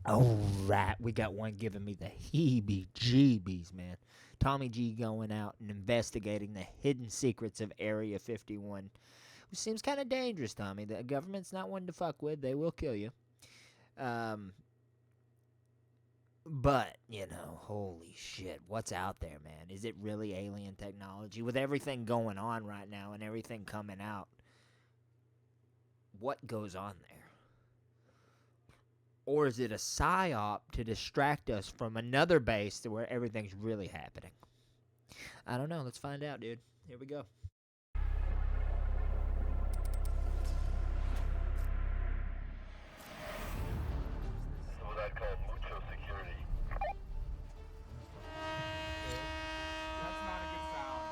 Oh, right. We got one giving me the heebie jeebies, man. Tommy G going out and investigating the hidden secrets of Area 51. Which seems kind of dangerous, Tommy. The government's not one to fuck with. They will kill you. Um, but, holy shit. What's out there, man? Is it really alien technology? With everything going on right now and everything coming out, what goes on there? Or is it a psyop to distract us from another base to where everything's really happening? I don't know. Let's find out, dude. Here we go. What I call mucho security. That's not a good sound.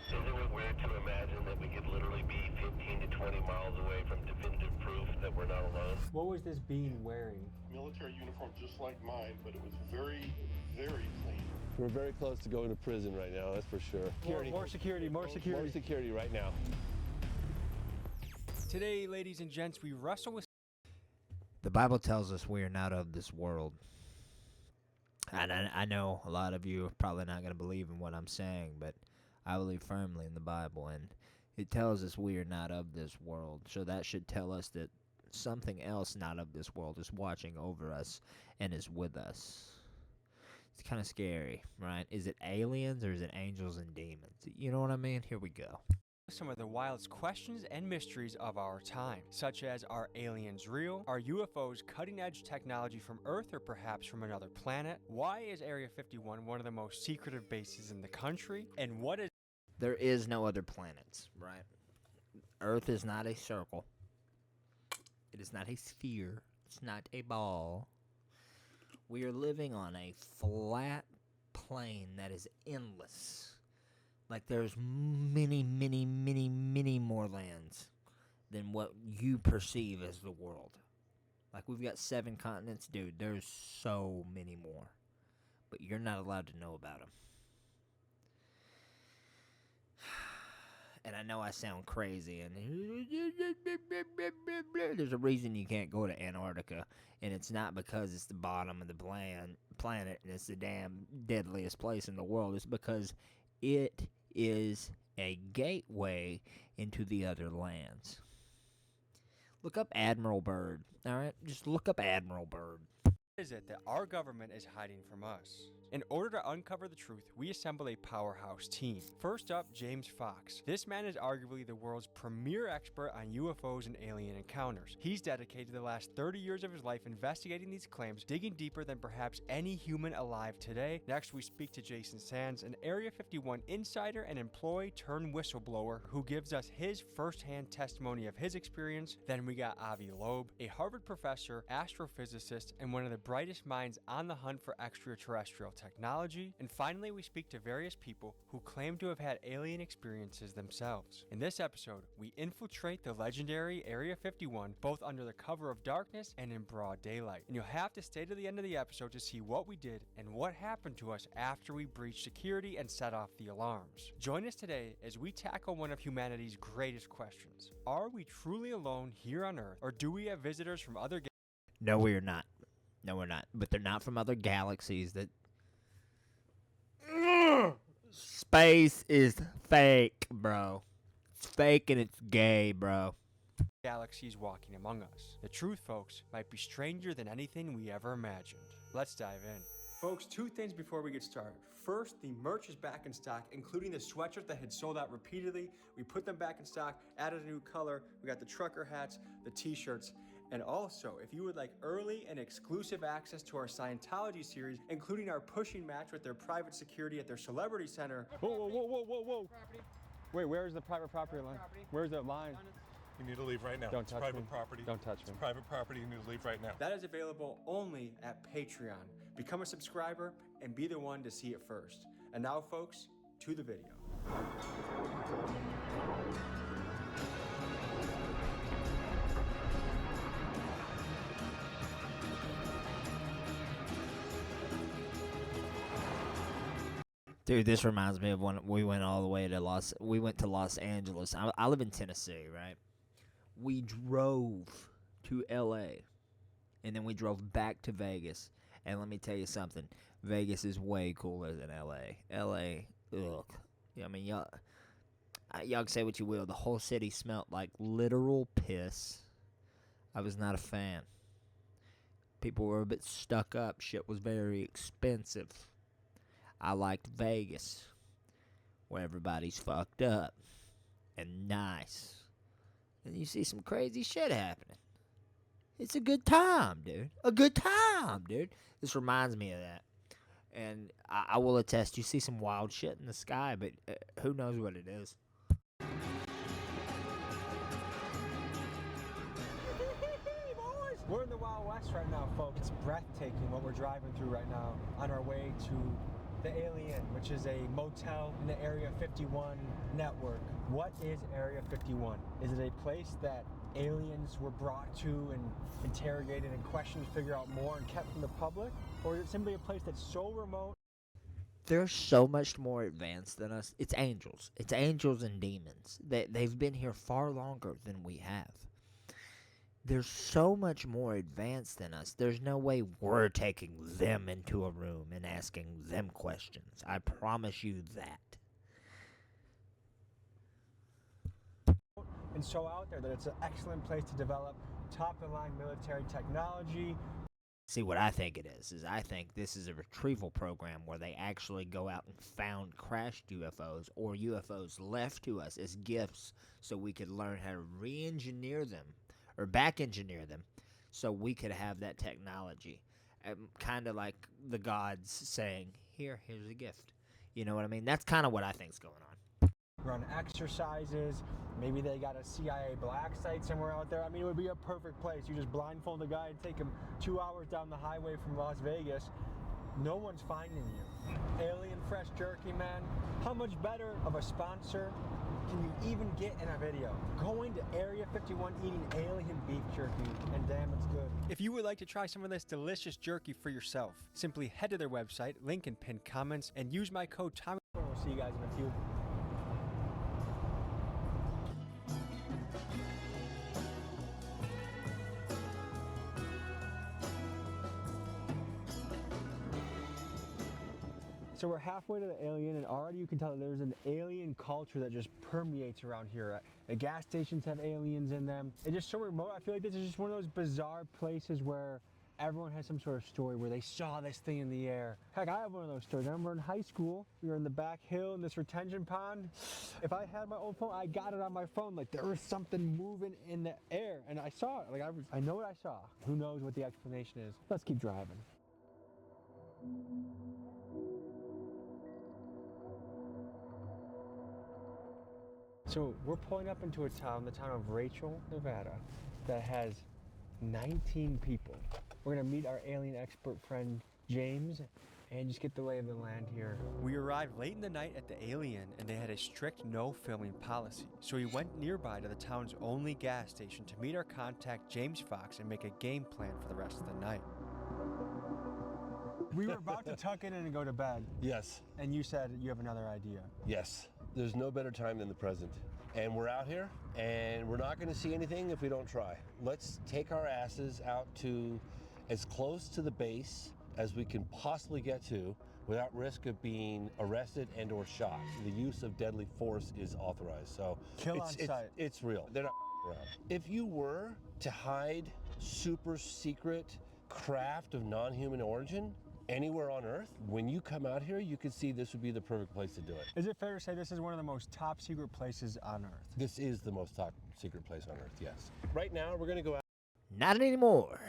Isn't it weird to imagine that we could literally be 15 to 20 miles away from definitive proof that we're not alone? What was this being wearing? Military uniform just like mine, but it was very, very clean. We're very close to going to prison right now, that's for sure. More security. More security right now. Today, ladies and gents, we wrestle with. The Bible tells us we are not of this world. And I know a lot of you are probably not going to believe in what I'm saying, but I believe firmly in the Bible, and it tells us we are not of this world. So that should tell us that something else not of this world is watching over us and is with us. It's kind of scary, right? Is it aliens or is it angels and demons? You know what I mean? Here we go. Some of the wildest questions and mysteries of our time, such as are aliens real? Are UFOs cutting-edge technology from Earth or perhaps from another planet? Why is Area 51 one of the most secretive bases in the country? And what is... There is no other planets, right? Earth is not a circle. It is not a sphere. It's not a ball. We are living on a flat plane that is endless. Like there's many, many, many, many more lands than what you perceive as the world. Like we've got 7 continents, dude. There's so many more. But you're not allowed to know about them. And I know I sound crazy, and there's a reason you can't go to Antarctica, and it's not because it's the bottom of the planet and it's the damn deadliest place in the world. It's because it is a gateway into the other lands. Look up Admiral Byrd, all right? Just look up Admiral Byrd. is it that our government is hiding from us? In order to uncover the truth, we assemble a powerhouse team. First up, James Fox. This man is arguably the world's premier expert on UFOs and alien encounters. He's dedicated the last 30 years of his life investigating these claims, digging deeper than perhaps any human alive today. Next, we speak to Jason Sands, an Area 51 insider and employee turned whistleblower who gives us his firsthand testimony of his experience. Then we got Avi Loeb, a Harvard professor, astrophysicist, and one of the brightest minds on the hunt for extraterrestrial technology. And finally, we speak to various people who claim to have had alien experiences themselves. In this episode, we infiltrate the legendary Area 51, both under the cover of darkness and in broad daylight. And you'll have to stay to the end of the episode to see what we did and what happened to us after we breached security and set off the alarms. Join us today as we tackle one of humanity's greatest questions. Are we truly alone here on Earth, or do we have visitors from other galaxies? No, we're not. No, we're not. But they're not from other galaxies. That space is fake, bro. It's fake and it's gay, bro. Galaxies walking among us. The truth, folks, might be stranger than anything we ever imagined. Let's dive in. Folks, 2 things before we get started. First, the merch is back in stock, including the sweatshirt that had sold out repeatedly. We put them back in stock, added a new color. We got the trucker hats, the t-shirts. And also, if you would like early and exclusive access to our Scientology series, including our pushing match with their private security at their celebrity center. Whoa. Wait, where's the private property line? Where's the line? You need to leave right now. Don't It's touch private me. property. Don't touch It's me. private property. You need to leave right now. That is available only at Patreon. Become a subscriber and be the one to see it first. And now, folks, to the video. Dude, this reminds me of when we went all the way to Los Angeles. I live in Tennessee, right? We drove to LA, and then we drove back to Vegas. And let me tell you something, Vegas is way cooler than LA. LA, ugh. I mean, y'all can say what you will. The whole city smelled like literal piss. I was not a fan. People were a bit stuck up. Shit was very expensive. I liked Vegas, where everybody's fucked up and nice. And you see some crazy shit happening. It's a good time, dude. A good time, dude. This reminds me of that. And I will attest, you see some wild shit in the sky, but who knows what it is. We're in the Wild West right now, folks. It's breathtaking what we're driving through right now on our way to the Alien, which is a motel in the Area 51 network. What is Area 51? Is it a place that aliens were brought to and interrogated and questioned to figure out more and kept from the public? Or is it simply a place that's so remote? They're so much more advanced than us. It's angels. It's angels and demons. They've been here far longer than we have. They're so much more advanced than us. There's no way we're taking them into a room and asking them questions. I promise you that. And so out there that it's an excellent place to develop top-of-the-line military technology. See, what I think it is I think this is a retrieval program where they actually go out and found crashed UFOs or UFOs left to us as gifts so we could learn how to re-engineer them or back engineer them so we could have that technology. Kind of like the gods saying, here's a gift. You know what I mean? That's kind of what I think's going on. Run exercises. Maybe they got a CIA black site somewhere out there. I mean, it would be a perfect place. You just blindfold a guy and take him 2 hours down the highway from Las Vegas. No one's finding you. Alien Fresh Jerky, man. How much better of a sponsor can you even get in a video? Going to Area 51 eating alien beef jerky, and damn, it's good. If you would like to try some of this delicious jerky for yourself, simply head to their website, link in pinned comments, and use my code Tommy. We'll see you guys in a few. So we're halfway to the Alien, and already you can tell that there's an alien culture that just permeates around here. The gas stations have aliens in them. It's just so remote. I feel like this is just one of those bizarre places where everyone has some sort of story where they saw this thing in the air. Heck, I have one of those stories. I remember in high school, we were in the back hill in this retention pond. If I had my old phone, I got it on my phone. Like, there was something moving in the air, and I saw it. Like, I know what I saw. Who knows what the explanation is? Let's keep driving. So we're pulling up into a town, the town of Rachel, Nevada, that has 19 people. We're gonna meet our alien expert friend, James, and just get the lay of the land here. We arrived late in the night at the Alien, and they had a strict no filming policy. So we went nearby to the town's only gas station to meet our contact, James Fox, and make a game plan for the rest of the night. We were about to tuck in and go to bed, Yes, and you said you have another idea. yes. There's no better time than the present. And we're out here, and we're not going to see anything if we don't try. Let's take our asses out to as close to the base as we can possibly get to without risk of being arrested and or shot. The use of deadly force is authorized. So Kill on sight. it's real. They're not around. If you were to hide super secret craft of non-human origin anywhere on Earth, when you come out here, you can see this would be the perfect place to do it. Is it fair to say this is one of the most top secret places on Earth? This is the most top secret place on Earth, yes. Right now, we're going to go Not anymore.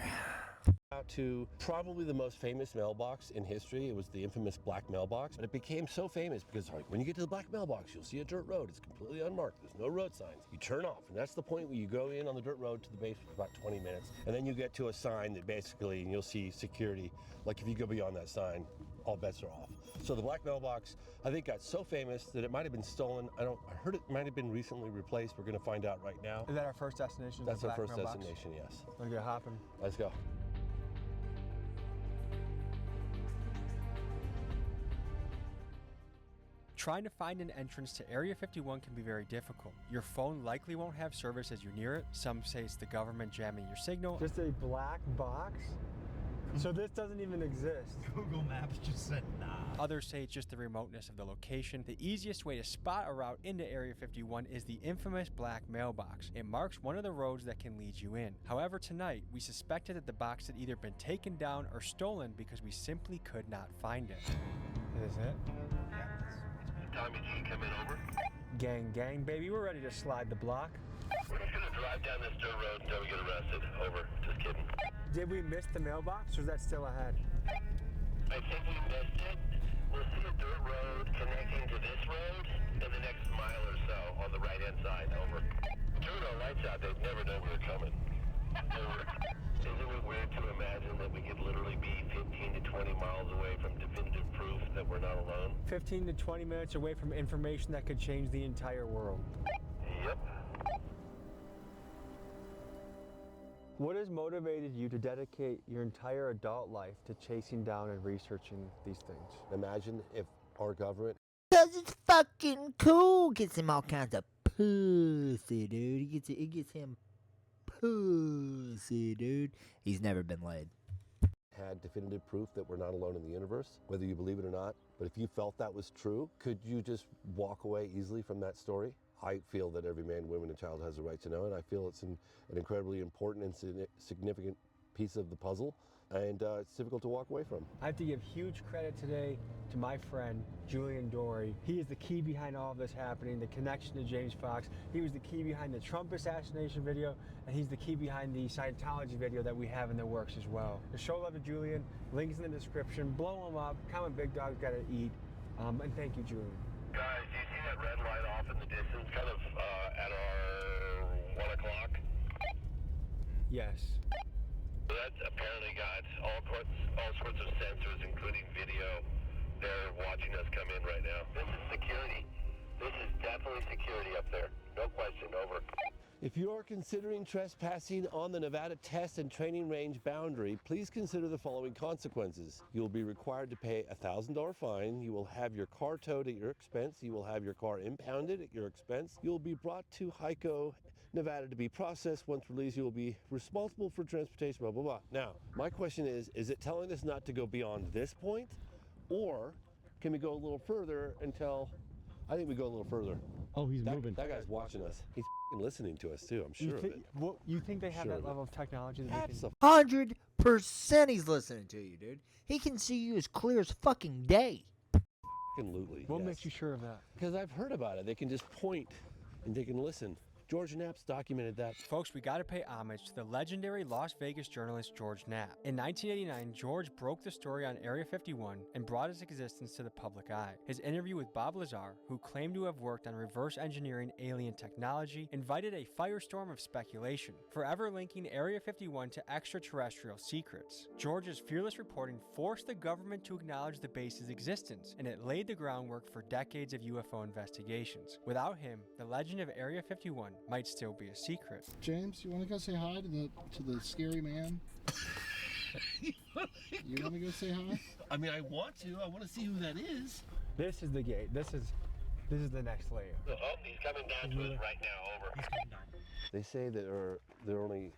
out to probably the most famous mailbox in history. It was the infamous black mailbox, but it became so famous because when you get to the black mailbox, you'll see a dirt road. It's completely unmarked. There's no road signs. You turn off, and that's the point where you go in on the dirt road to the base for about 20 minutes, and then you get to a sign that basically, and you'll see security. Like if you go beyond that sign, all bets are off. So the black mailbox, I think, got so famous that it might have been stolen. I heard it might have been recently replaced. We're going to find out right now. Is that our first destination? That's the our black first mailbox? destination, yes. Let's get hopping. Let's go. Trying to find an entrance to Area 51 can be very difficult. Your phone likely won't have service as you're near it. Some say it's the government jamming your signal. Just a black box? So this doesn't even exist. Google Maps just said nah. Others say it's just the remoteness of the location. The easiest way to spot a route into Area 51 is the infamous black mailbox. It marks one of the roads that can lead you in. However, tonight, we suspected that the box had either been taken down or stolen because we simply could not find it. Is it? Tommy G, come in, over. Gang, baby, we're ready to slide the block. We're just gonna drive down this dirt road until we get arrested. Over. Just kidding. Did we miss the mailbox, or is that still ahead? I think we missed it. We'll see a dirt road connecting to this road in the next mile or so on the right-hand side. Over. Turn our lights out. They'd never know we were coming. Over. Isn't it weird to imagine that we could literally be 15 to 20 miles away from definitive proof that we're not alone? 15 to 20 minutes away from information that could change the entire world. Yep. What has motivated you to dedicate your entire adult life to chasing down and researching these things? Imagine if our government 'Cause it's fucking cool. Gets him all kinds of pussy, dude. It gets him pussy, dude. He's never been laid. had definitive proof that we're not alone in the universe, whether you believe it or not. But if you felt that was true, could you just walk away easily from that story? I feel that every man, woman, and child has a right to know, and I feel it's an incredibly important and significant piece of the puzzle, and it's difficult to walk away from. I have to give huge credit today to my friend, Julian Dory. He is the key behind all of this happening, the connection to James Fox. He was the key behind the Trump assassination video, and he's the key behind the Scientology video that we have in the works as well. So show love to Julian, links in the description, blow him up, comment Big Dog's Gotta Eat, and thank you, Julian. Guys, do you see that red light off in the distance, kind of at our 1 o'clock? Yes. That's apparently got all sorts of sensors, including video. They're watching us come in right now. This is security. This is definitely security up there. No question, over. If you are considering trespassing on the Nevada Test and Training Range boundary, please consider the following consequences. You will be required to pay a $1,000 fine. You will have your car towed at your expense. You will have your car impounded at your expense. You will be brought to HICO, Nevada to be processed. Once released, you will be responsible for transportation, blah, blah, blah. Now, my question is it telling us not to go beyond this point? Or can we go a little further until, I think we go a little further. Oh, he's moving. That guy's watching us. He's listening to us too, I'm sure of it. You think they have Sure that of it. level of technology that they can... Absolutely. 100% he's listening to you, dude. He can see you as clear as fucking day. What makes you sure of that? Because I've heard about it. They can just point and they can listen. George Knapp's documented that. Folks, we gotta pay homage to the legendary Las Vegas journalist George Knapp. In 1989, George broke the story on Area 51 and brought its existence to the public eye. His interview with Bob Lazar, who claimed to have worked on reverse engineering alien technology, invited a firestorm of speculation, forever linking Area 51 to extraterrestrial secrets. George's fearless reporting forced the government to acknowledge the base's existence, and it laid the groundwork for decades of UFO investigations. Without him, the legend of Area 51 might still be a secret. James, you want to go say hi to the scary man? You want to go say hi? I mean, I want to see who that is. This is the gate. This is the next layer. Oh, he's coming down to us right now, over. They say that there are only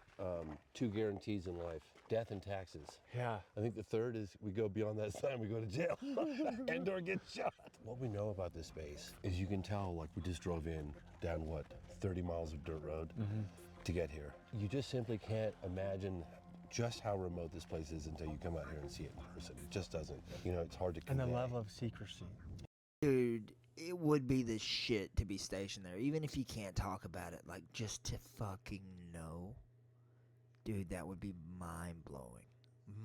two guarantees in life: death and taxes. Yeah. I think the third is we go beyond that sign, we go to jail and or get shot. What we know about this base is you can tell, like we just drove in down 30 miles of dirt road to get here. You just simply can't imagine just how remote this place is until you come out here and see it in person. It just doesn't. You know, it's hard to And convey. the level of secrecy. Dude, it would be the shit to be stationed there, even if you can't talk about it, like just to fucking know. Dude, that would be mind-blowing.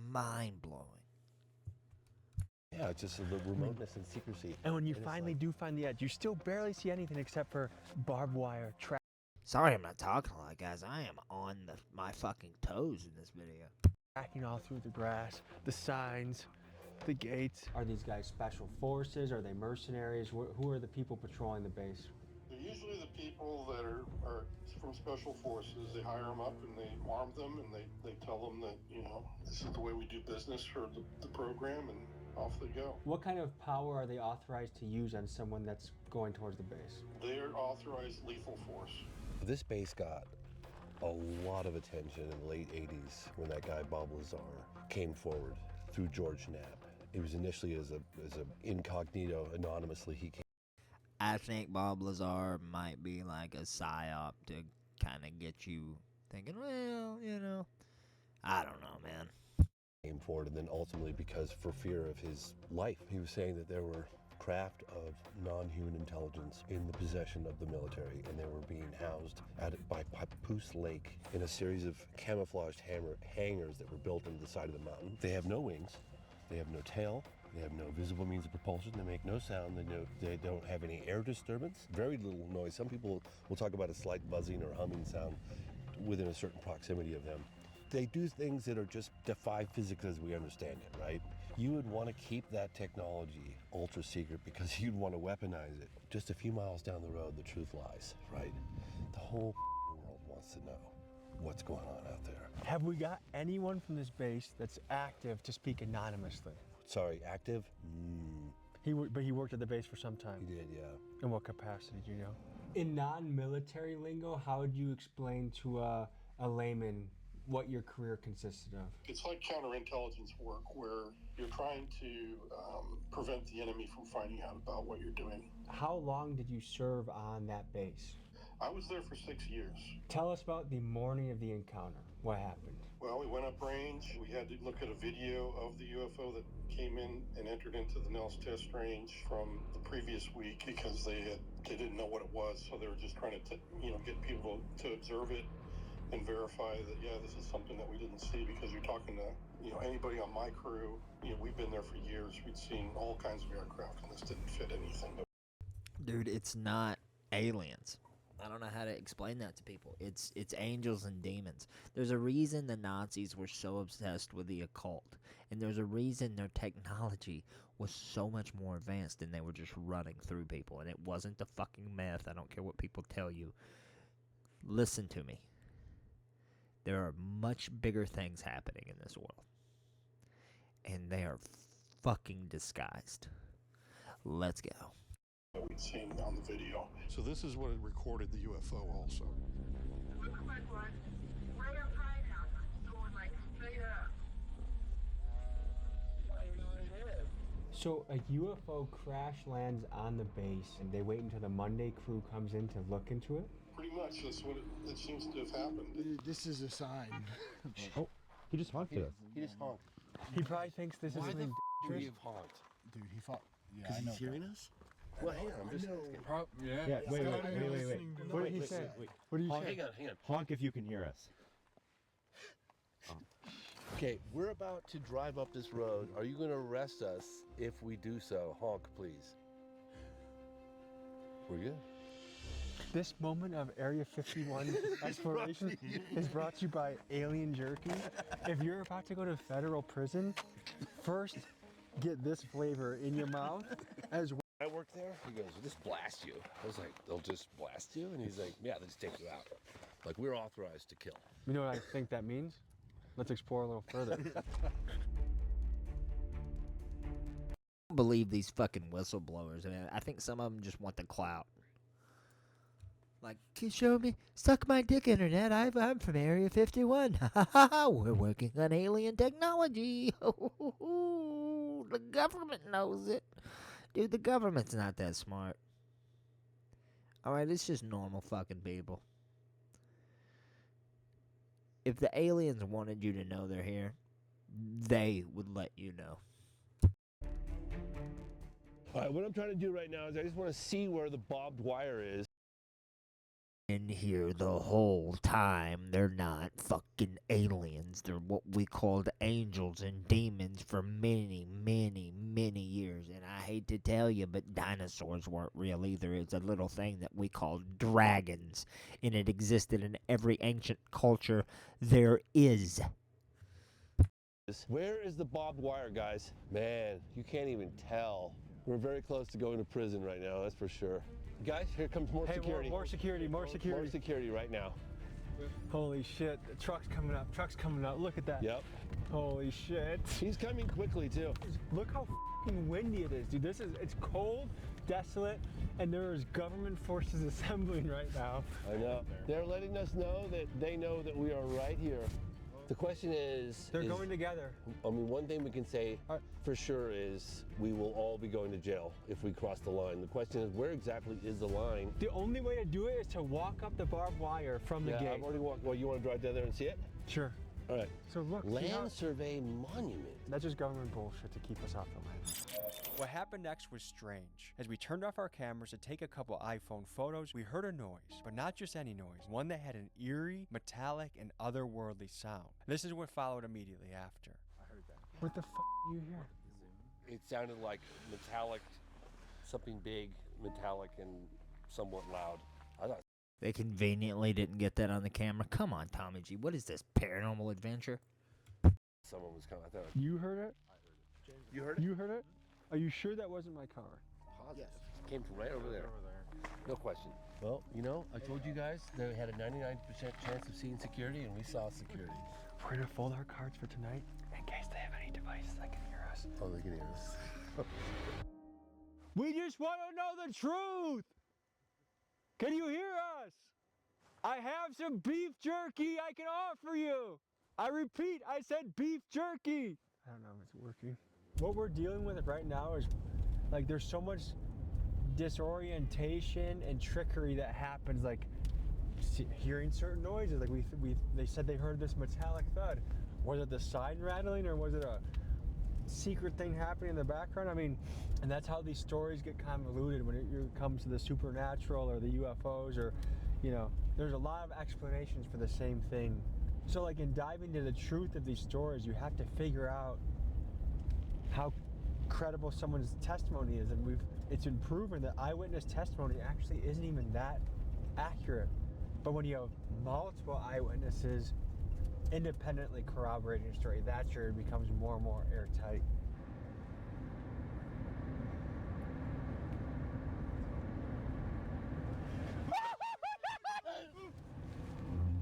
Mind-blowing. Yeah, it's just the remoteness and secrecy. And when you it's finally like- do find the edge, you still barely see anything except for barbed wire, Sorry I'm not talking a lot, guys. I am on my fucking toes in this video. tracking all through the grass, the signs, the gates. Are these guys special forces? Are they mercenaries? Who are the people patrolling the base? They're usually the people that are from special forces. They hire them up and they arm them and they tell them that, you know, this is the way we do business for the program, and off they go. What kind of power are they authorized to use on someone that's going towards the base? They are authorized lethal force. This base got a lot of attention in the late 80s when that guy Bob Lazar came forward through George Knapp. It was initially as a incognito, anonymously he came. I think Bob Lazar might be like a psyop to kind of get you thinking, well, you know, I don't know, man. Came forward, and then ultimately, because for fear of his life, he was saying that there were craft of non-human intelligence in the possession of the military, and they were being housed by Papoose Lake in a series of camouflaged hangars that were built into the side of the mountain. They have no wings, they have no tail, they have no visible means of propulsion, they make no sound, they don't have any air disturbance, very little noise. Some people will talk about a slight buzzing or humming sound within a certain proximity of them. They do things that are just defy physics as we understand it, right? You would want to keep that technology ultra secret because you'd want to weaponize it. Just a few miles down the road, the truth lies, right? The whole world wants to know what's going on out there. Have we got anyone from this base that's active to speak anonymously? Sorry, active? But he worked at the base for some time. He did, yeah. In what capacity, do you know? In non-military lingo, how would you explain to a layman what your career consisted of? It's like counterintelligence work where you're trying to prevent the enemy from finding out about what you're doing. How long did you serve on that base? I was there for 6 years. Tell us about the morning of the encounter. What happened? Well, we went up range. We had to look at a video of the UFO that came in and entered into the Nels test range from the previous week because they didn't know what it was, so they were just trying to get people to observe it and verify that, yeah, this is something that we didn't see, because you're talking to, anybody on my crew, we've been there for years. We'd seen all kinds of aircraft, and this didn't fit anything. Dude, it's not aliens. I don't know how to explain that to people. It's angels and demons. There's a reason the Nazis were so obsessed with the occult, and there's a reason their technology was so much more advanced and they were just running through people, and it wasn't the fucking meth. I don't care what people tell you. Listen to me. There are much bigger things happening in this world, and they are fucking disguised. Let's go. That we'd seen on the video. So this is what it recorded the UFO also. Looks like one. Right up high now. Going like straight up. So a UFO crash lands on the base, and they wait until the Monday crew comes in to look into it? Pretty much, that's what it seems to have happened. This is a sign. Oh, he just honked at us. He just honked. He probably thinks this is something dangerous. He honked. Dude, he fought. Yeah, Because I know. he's hearing us? Well, hang on. I'm just Yeah, Wait. What did he wait, say? wait. What did he Honk, say? hang on. Honk if you can hear us. Okay, we're about to drive up this road. Are you going to arrest us if we do so? Honk, please. We're good. This moment of Area 51 exploration is brought to you by Alien Jerky. If you're about to go to federal prison, first get this flavor in your mouth as well. I worked there. He goes, "We'll just blast you." I was like, "They'll just blast you?" And he's like, "Yeah, they'll just take you out. Like, we're authorized to kill." You know what I think that means? Let's explore a little further. I don't believe these fucking whistleblowers. I think some of them just want the clout. Like, can you show me? Suck my dick, internet. I'm from Area 51. We're working on alien technology. The government knows it. Dude, the government's not that smart. Alright, it's just normal fucking people. If the aliens wanted you to know they're here, they would let you know. All right, what I'm trying to do right now is I just want to see where the barbed wire is. In here the whole time. They're not fucking aliens. They're what we called angels and demons for many, many, many years. And I hate to tell you, but dinosaurs weren't real either. It's a little thing that we called dragons. And it existed in every ancient culture there is. Where is the barbed wire, guys? Man, you can't even tell. We're very close to going to prison right now, that's for sure. Guys, here comes more Hey, security. more security, more security. More security right now. Holy shit, the truck's coming up, look at that. Yep. Holy shit. He's coming quickly too. Look how fucking windy it is, dude. It's cold, desolate, and there's government forces assembling right now. I know. They're letting us know that they know that we are right here. The question is... They're going together. I mean, one thing we can say for sure is we will all be going to jail if we cross the line. The question is, where exactly is the line? The only way to do it is to walk up the barbed wire from the gate. I've already walked. Well, you want to drive down there and see it? Sure. All right. So look, Land Survey Monument. That's just government bullshit to keep us off the land. What happened next was strange. As we turned off our cameras to take a couple iPhone photos, we heard a noise, but not just any noise, one that had an eerie, metallic, and otherworldly sound. This is what followed immediately after. I heard that. What the fuck do you hear? It sounded like metallic, something big, metallic, and somewhat loud. I thought. They conveniently didn't get that on the camera. Come on, Tommy G. What is this, Paranormal Adventure? Someone was coming. I thought. You heard it? You heard it? You heard it? Are you sure that wasn't my car? Positive. Yes. Came from right over there. No question. Well, you know, I told you guys they had a 99% chance of seeing security, and we saw security. We're gonna fold our cards for tonight in case they have any devices that can hear us. Oh, they can hear us. We just want to know the truth. Can you hear us? I have some beef jerky I can offer you. I repeat, I said beef jerky. I don't know if it's working. What we're dealing with right now is like there's so much disorientation and trickery that happens, like hearing certain noises. Like they said they heard this metallic thud. Was it the sign rattling or was it a secret thing happening in the background? I mean, and that's how these stories get convoluted when it comes to the supernatural or the UFOs, or, you know, there's a lot of explanations for the same thing. So like in diving to the truth of these stories, you have to figure out how credible someone's testimony is, and it's been proven that eyewitness testimony actually isn't even that accurate. But when you have multiple eyewitnesses independently corroborating a story, that's where it becomes more and more airtight.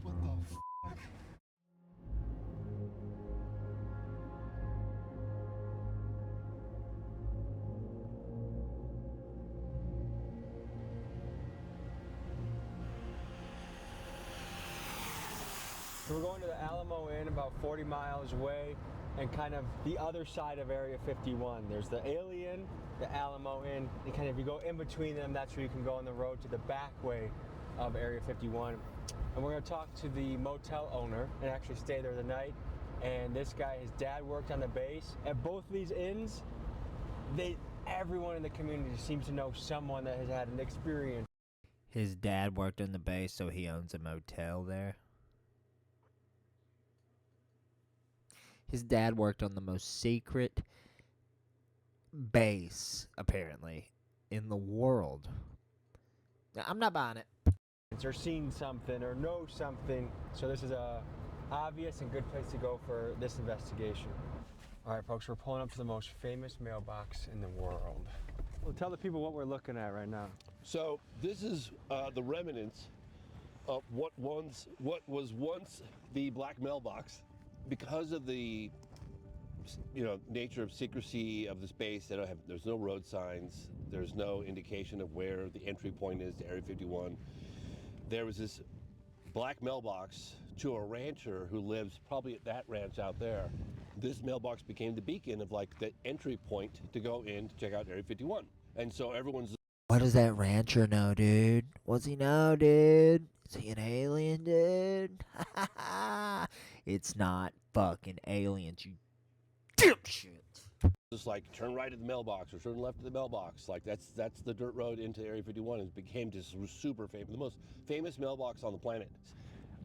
What the fuck? So we're going to the Alamo Inn, about 40 miles away, and kind of the other side of Area 51. There's the Alien, the Alamo Inn, and kind of if you go in between them, that's where you can go on the road to the back way of Area 51. And we're going to talk to the motel owner and actually stay there the night. And this guy, his dad worked on the base. At both of these inns, everyone in the community seems to know someone that has had an experience. His dad worked on the base, so he owns a motel there. His dad worked on the most secret base, apparently, in the world. Now, I'm not buying it. Or seen something or know something. So this is a obvious and good place to go for this investigation. All right, folks, we're pulling up to the most famous mailbox in the world. Well, tell the people what we're looking at right now. So this is the remnants of what was once the black mailbox. Because of the, you know, nature of secrecy of the space, there's no road signs, there's no indication of where the entry point is to Area 51. There was this black mailbox to a rancher who lives probably at that ranch out there. This mailbox became the beacon of like the entry point to go in to check out Area 51. And so everyone's... What does that rancher know, dude? What's he know, dude? Is he an alien, dude? It's not fucking aliens, you dipshit. Just like turn right at the mailbox or turn left at the mailbox. Like that's the dirt road into Area 51. It became just super famous, the most famous mailbox on the planet.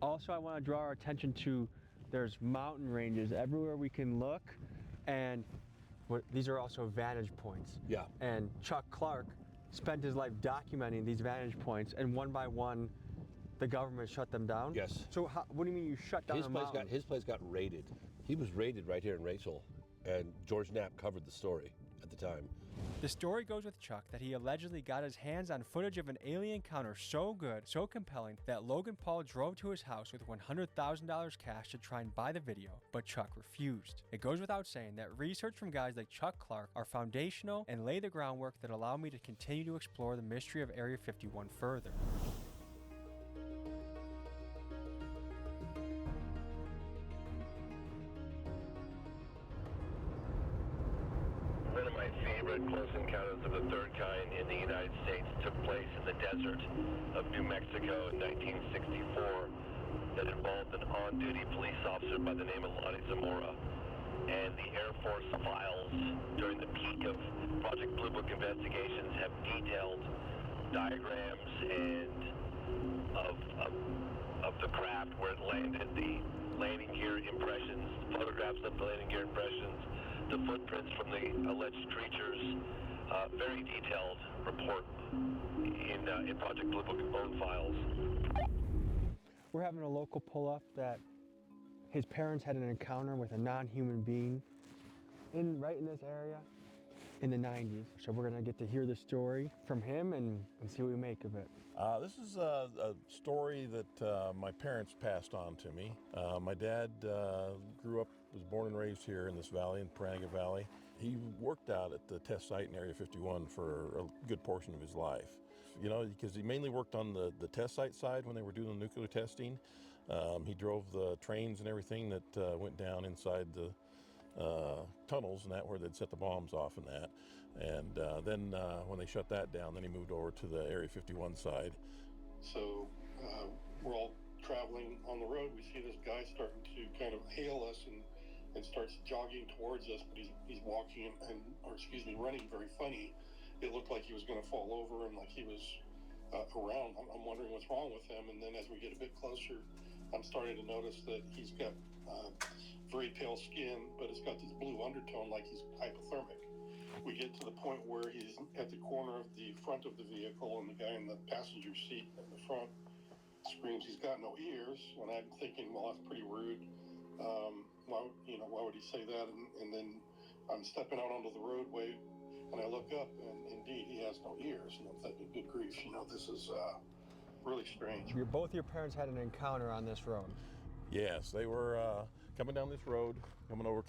Also, I want to draw our attention to there's mountain ranges everywhere we can look, and these are also vantage points. Yeah. And Chuck Clark spent his life documenting these vantage points, and one by one, the government shut them down? Yes. So what do you mean you shut down His place got raided. He was raided right here in Rachel, and George Knapp covered the story at the time. The story goes with Chuck that he allegedly got his hands on footage of an alien encounter so good, so compelling, that Logan Paul drove to his house with $100,000 cash to try and buy the video, but Chuck refused. It goes without saying that research from guys like Chuck Clark are foundational and lay the groundwork that allow me to continue to explore the mystery of Area 51 further. One of my favorite close encounters of the third kind in the United States took place in the desert of New Mexico in 1964 that involved an on-duty police officer by the name of Lonnie Zamora. And the Air Force files during the peak of Project Blue Book investigations have detailed diagrams and of the craft where it landed, the landing gear impressions, photographs of the landing gear impressions, the footprints from the alleged creatures, very detailed report in Project Blue Book own files. We're having a local pull up that his parents had an encounter with a non-human being right in this area in the 90s. So we're gonna get to hear the story from him and see what we make of it. This is a story that my parents passed on to me. My dad grew up, was born and raised here in this valley, in Paranega Valley. He worked out at the test site in Area 51 for a good portion of his life. You know, because he mainly worked on the test site side when they were doing the nuclear testing. He drove the trains and everything that went down inside the tunnels and that where they'd set the bombs off and that. And then when they shut that down, then he moved over to the Area 51 side. So we're all traveling on the road. We see this guy starting to kind of hail us and starts jogging towards us, but he's walking running very funny. It looked like he was going to fall over and like he was around. I'm wondering what's wrong with him. And then as we get a bit closer, I'm starting to notice that he's got very pale skin, but it's got this blue undertone like he's hypothermic. We get to the point where he's at the corner of the front of the vehicle, and the guy in the passenger seat in the front screams he's got no ears. And I'm thinking, well, that's pretty rude. Why would he say that? And then I'm stepping out onto the roadway, and I look up, and indeed, he has no ears. And I'm thinking, good grief, this is really strange. Both your parents had an encounter on this road. Yes, they were coming down this road, coming over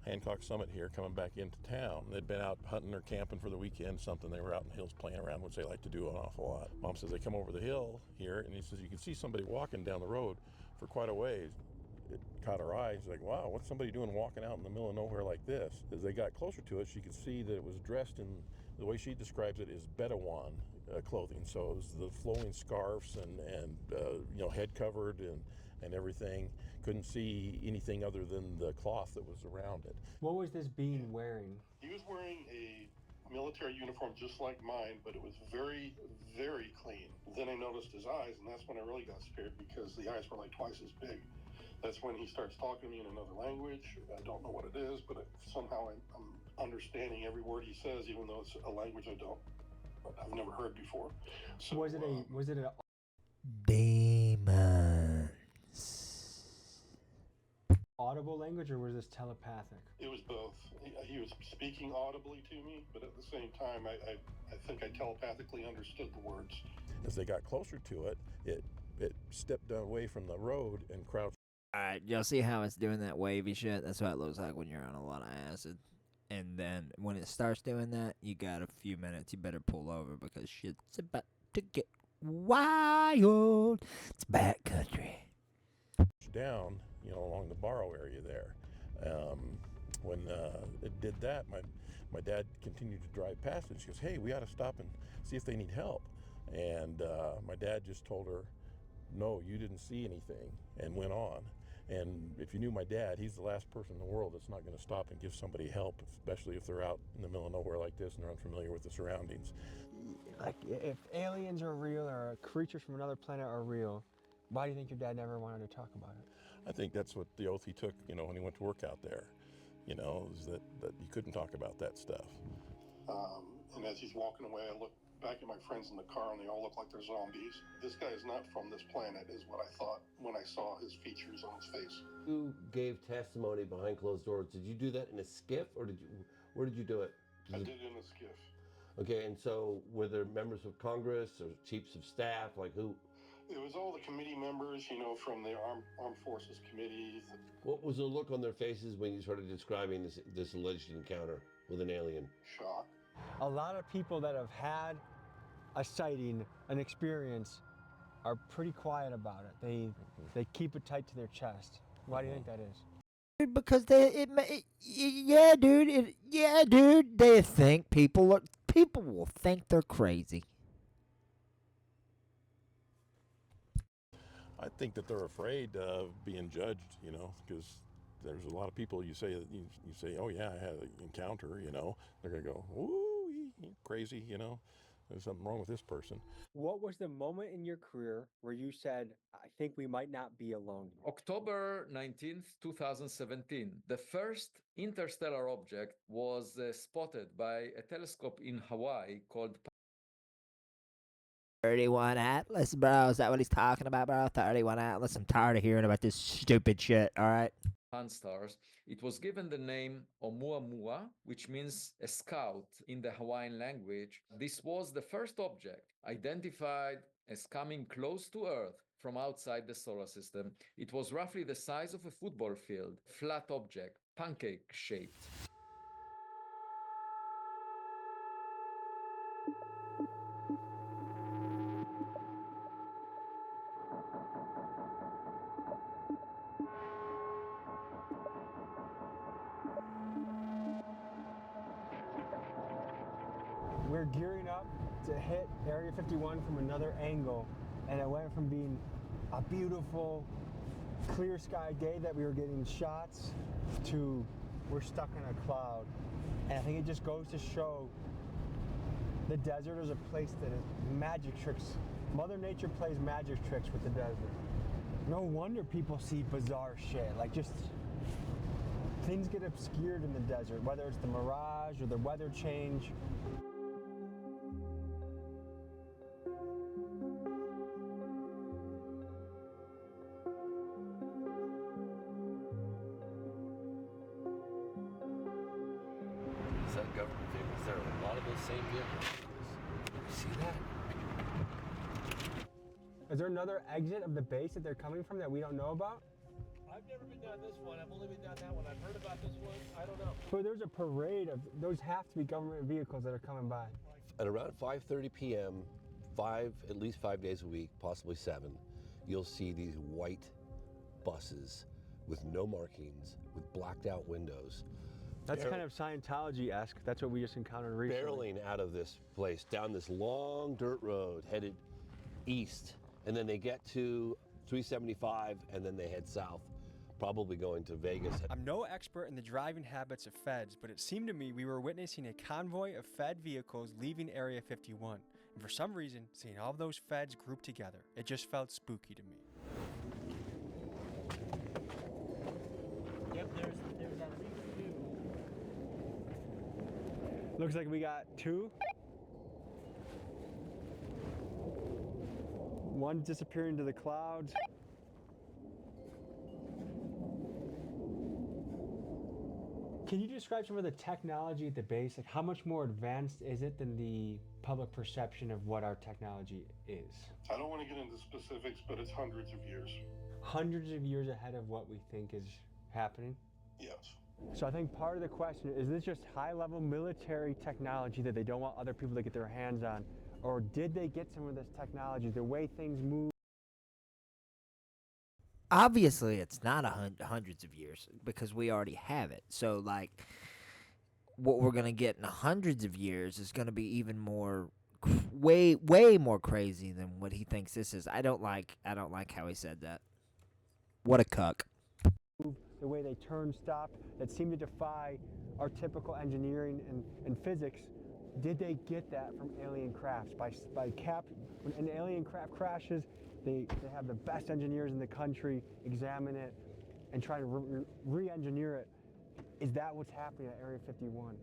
Hancock Summit here, coming back into town. They'd been out hunting or camping for the weekend, something. They were out in the hills playing around, which they like to do an awful lot. Mom says they come over the hill here, and he says you can see somebody walking down the road for quite a ways. It caught her eye. She's like, wow, what's somebody doing walking out in the middle of nowhere like this? As they got closer to it, she could see that it was dressed in, the way she describes it, is Bedouin clothing. So it was the flowing scarves and head covered and everything. Couldn't see anything other than the cloth that was around it. What was this being wearing? He was wearing a military uniform just like mine, but it was very, very clean. Then I noticed his eyes, and that's when I really got scared because the eyes were like twice as big. That's when he starts talking to me in another language. I don't know what it is, but somehow I'm understanding every word he says, even though it's a language I've never heard before. So, was it a demons audible language, or was this telepathic? It was both. He was speaking audibly to me, but at the same time, I think I telepathically understood the words. As they got closer to it, it stepped away from the road and crouched. Alright, y'all see how it's doing that wavy shit? That's what it looks like when you're on a lot of acid. And then when it starts doing that, you got a few minutes. You better pull over because shit's about to get wild. It's backcountry. Down, along the Barrow area there. When it did that, my dad continued to drive past it. She goes, hey, we ought to stop and see if they need help. And my dad just told her, no, you didn't see anything, and went on. And if you knew my dad, he's the last person in the world that's not going to stop and give somebody help, especially if they're out in the middle of nowhere like this and they're unfamiliar with the surroundings. Like, if aliens are real or creatures from another planet are real, why do you think your dad never wanted to talk about it? I think that's what the oath he took, when he went to work out there, is that he couldn't talk about that stuff. And as he's walking away, I look back at my friends in the car, and they all look like they're zombies. This guy is not from this planet, is what I thought when I saw his features on his face. You gave testimony behind closed doors. Did you do that in a skiff, or Where did you do it? I did it in a skiff. Okay, and so were there members of Congress or chiefs of staff? Like who? It was all the committee members, you know, from the Armed Forces Committee. What was the look on their faces when you started describing this alleged encounter with an alien? Shock. A lot of people that have had a sighting, an experience, are pretty quiet about it. They keep it tight to their chest. Why do you think that is? Dude, because yeah, dude, they think people will think they're crazy. I think that they're afraid of being judged, you know, because there's a lot of people you say, oh yeah, I had an encounter, you know, they're going to go, ooh, you crazy, you know, there's something wrong with this person. What was the moment in your career where you said, I think we might not be alone here? October 19th, 2017, the first interstellar object was spotted by a telescope in Hawaii called 31 Atlas, bro. Is that what he's talking about, bro? 31 Atlas. I'm tired of hearing about this stupid shit, all right? Pan-STARRS. It was given the name Oumuamua, which means a scout in the Hawaiian language. This was the first object identified as coming close to Earth from outside the solar system. It was roughly the size of a football field, flat object, pancake-shaped. We're gearing up to hit Area 51 from another angle, and it went from being a beautiful, clear sky day that we were getting shots to we're stuck in a cloud. And I think it just goes to show the desert is a place that is magic tricks. Mother Nature plays magic tricks with the desert. No wonder people see bizarre shit, like just things get obscured in the desert, whether it's the mirage or the weather change. Is that government vehicles? There are a lot of those same vehicles. You see that? Is there another exit of the base that they're coming from that we don't know about? I've never been down this one. I've only been down that one. I've heard about this one. I don't know. But there's a parade of, those have to be government vehicles that are coming by. At around 5:30 p.m., at least 5 days a week, possibly 7, you'll see these white buses with no markings, with blacked out windows. That's kind of Scientology-esque. That's what we just encountered recently. Barreling out of this place, down this long dirt road, headed east. And then they get to 375, and then they head south, probably going to Vegas. I'm no expert in the driving habits of feds, but it seemed to me we were witnessing a convoy of Fed vehicles leaving Area 51. And for some reason, seeing all of those feds grouped together, it just felt spooky to me. Yep, there's at least 2. Looks like we got 2. One disappearing into the clouds. Can you describe some of the technology at the base? Like how much more advanced is it than the public perception of what our technology is? I don't want to get into specifics, but it's hundreds of years. Hundreds of years ahead of what we think is happening? Yes. So I think part of the question is this just high-level military technology that they don't want other people to get their hands on? Or did they get some of this technology, the way things move? Obviously, it's not hundreds of years because we already have it. So, like, what we're gonna get in hundreds of years is gonna be even more, way more crazy than what he thinks this is. I don't like how he said that. What a cuck. The way they turn, stop, that seem to defy our typical engineering and physics. Did they get that from alien crafts? When an alien craft crashes, they have the best engineers in the country examine it and try to re-engineer it. Is that what's happening at Area 51?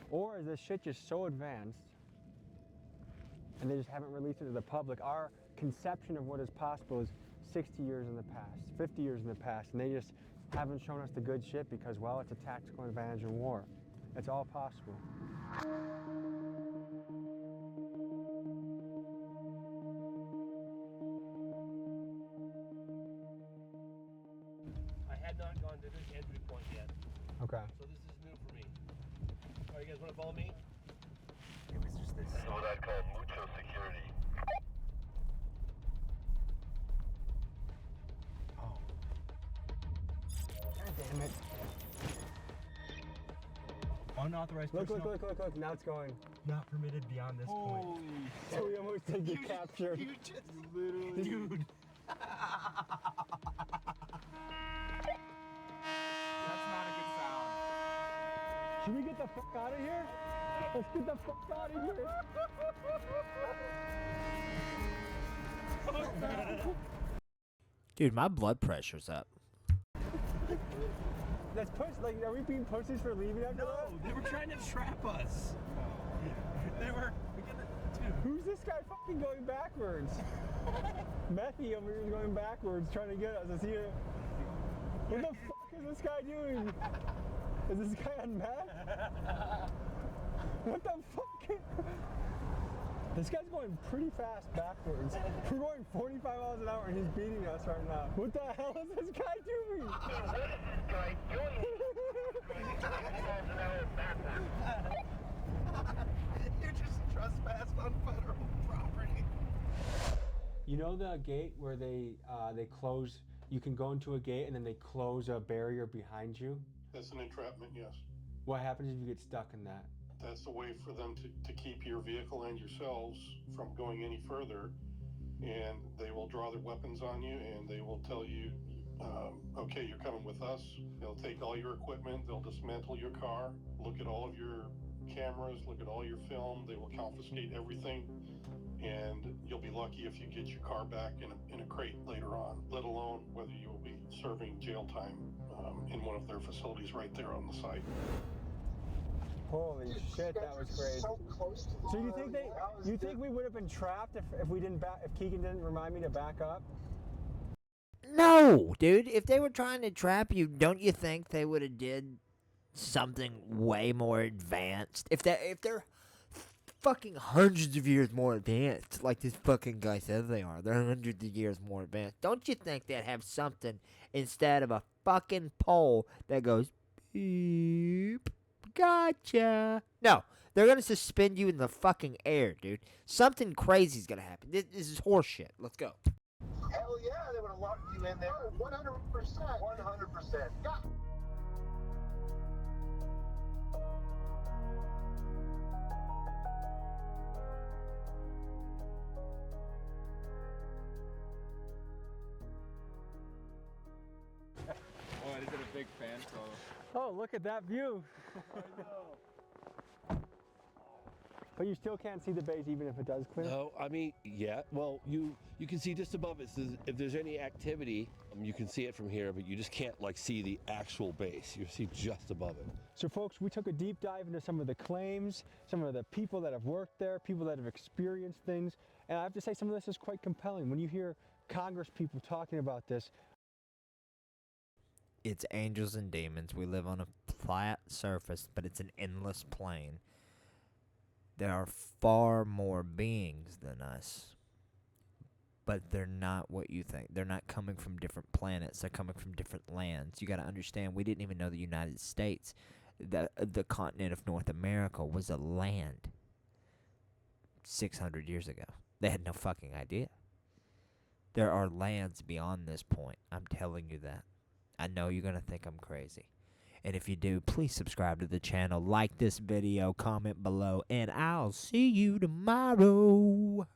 Or is this shit just so advanced and they just haven't released it to the public? Our conception of what is possible is 60 years in the past, 50 years in the past, and they just haven't shown us the good shit because, well, it's a tactical advantage in war. It's all possible. I had not gone to this entry point yet, Okay. so this is new for me. All right, you guys want to follow me? This is what I call mucho security. Oh. God damn it. Unauthorized Look. Now it's going. Not permitted beyond this point. So we almost did get captured. You just literally... Dude. That's not a good sound. Should we get the fuck out of here? Let's get the fuck out of here. Dude, my blood pressure's up. That's push. Like, are we being pussies for leaving after that? No, they were trying to trap us. They were... Dude. Who's this guy fucking going backwards? Methy over here is going backwards trying to get us. Is he a... What the fuck is this guy doing? Is this guy on meth? What the fuck? This guy's going pretty fast backwards. We're going 45 miles an hour and he's beating us right now. What the hell is this guy doing? What is this guy doing? 20 miles an hour backwards. You just trespassed on federal property. You know the gate where they close, you can go into a gate and then they close a barrier behind you? That's an entrapment, yes. What happens if you get stuck in that? That's a way for them to keep your vehicle and yourselves from going any further. And they will draw their weapons on you and they will tell you, okay, you're coming with us. They'll take all your equipment, they'll dismantle your car, look at all of your cameras, look at all your film, they will confiscate everything. And you'll be lucky if you get your car back in a crate later on, let alone whether you will be serving jail time in one of their facilities right there on the site. Holy shit, that was crazy. So close to So you think we would have been trapped if we didn't if Keegan didn't remind me to back up? No, dude. If they were trying to trap you, don't you think they would have did something way more advanced? If they're fucking hundreds of years more advanced, like this fucking guy says they are, they're hundreds of years more advanced. Don't you think they'd have something instead of a fucking pole that goes beep? Gotcha. No, they're gonna suspend you in the fucking air, dude. Something crazy's gonna happen. This is horseshit. Let's go. Hell yeah, they would have locked you in there. 100%. 100%. Yeah. Boy, is it a big fan throw. Oh, look at that view. But you still can't see the base even if it does clear? No, I mean, yeah. Well, you can see just above it. So if there's any activity, you can see it from here, but you just can't like see the actual base. You see just above it. So folks, we took a deep dive into some of the claims, some of the people that have worked there, people that have experienced things, and I have to say some of this is quite compelling. When you hear Congress people talking about this, It's angels and demons. We live on a flat surface, but it's an endless plane. There are far more beings than us, but they're not what you think. They're not coming from different planets. They're coming from different lands. You got to understand, we didn't even know the United States, the continent of North America, was a land 600 years ago. They had no fucking idea. There are lands beyond this point. I'm telling you that. I know you're going to think I'm crazy. And if you do, please subscribe to the channel, like this video, comment below, and I'll see you tomorrow.